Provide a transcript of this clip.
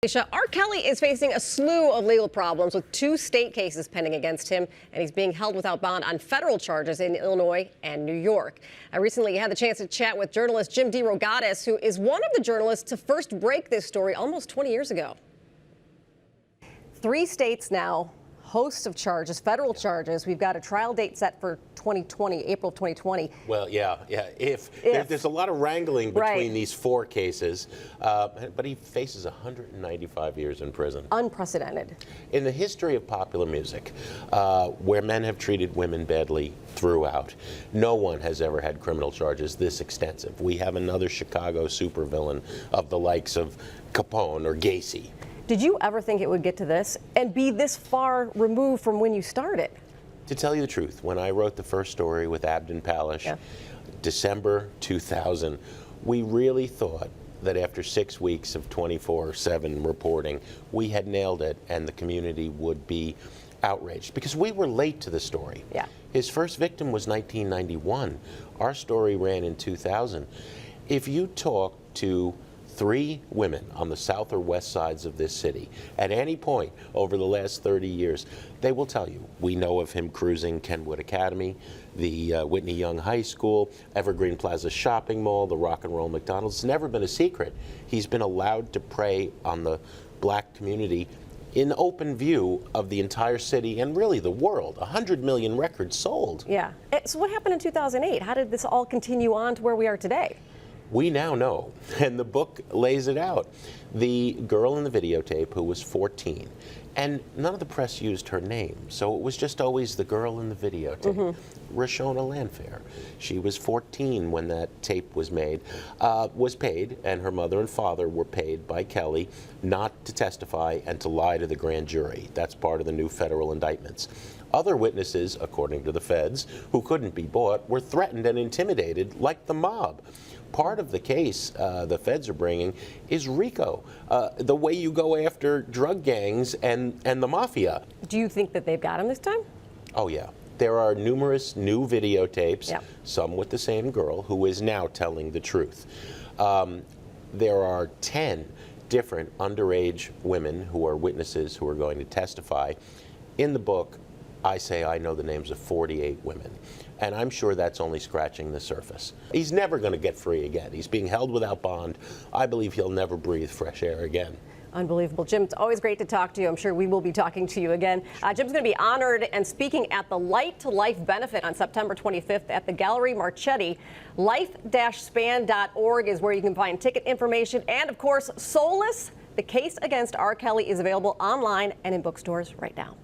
R. Kelly is facing a slew of legal problems with 2 state cases pending against him, and he's being held without bond on federal charges in Illinois and New York. I recently had the chance to chat with journalist Jim DeRogatis, who is one of the journalists to first break this story almost 20 years ago. 3 states now, hosts of charges, federal charges. We've got a trial date set for 2020, April of 2020. Well, yeah. There's a lot of wrangling between these 4 cases, but he faces 195 years in prison. Unprecedented. In the history of popular music, where men have treated women badly throughout, no one has ever had criminal charges this extensive. We have another Chicago supervillain of the likes of Capone or Gacy. Did you ever think it would get to this and be this far removed from when you started? To tell you the truth, when I wrote the first story with Abdin Palish, December 2000, we really thought that after 6 weeks of 24/7 reporting, we had nailed it and the community would be outraged because we were late to the story. Yeah. His first victim was 1991. Our story ran in 2000. If you talk to 3 women on the south or west sides of this city at any point over the last 30 years, they will tell you, we know of him cruising Kenwood Academy, the Whitney Young High School, Evergreen Plaza Shopping Mall, the Rock and Roll McDonald's. It's never been a secret. He's been allowed to prey on the black community in open view of the entire city and really the world. 100 million records sold. Yeah. So what happened in 2008? How did this all continue on to where we are today? We now know, and the book lays it out. The girl in the videotape who was 14, and none of the press used her name, so it was just always the girl in the videotape, Rashona Landfair. She was 14 when that tape was made, was paid, and her mother and father were paid by Kelly not to testify and to lie to the grand jury. That's part of the new federal indictments. Other witnesses, according to the feds, who couldn't be bought, were threatened and intimidated like the mob. Part of the case the feds are bringing is RICO, the way you go after drug gangs and the mafia. Do you think that they've got him this time? Oh, yeah. There are numerous new videotapes, some with the same girl, who is now telling the truth. There are 10 different underage women who are witnesses who are going to testify. In the book, I say I know the names of 48 women. And I'm sure that's only scratching the surface. He's never going to get free again. He's being held without bond. I believe he'll never breathe fresh air again. Unbelievable. Jim, it's always great to talk to you. I'm sure we will be talking to you again. Jim's going to be honored and speaking at the Light to Life benefit on September 25th at the Galleria Marchetti. Life-span.org is where you can find ticket information. And, of course, Soulless, the case against R. Kelly, is available online and in bookstores right now.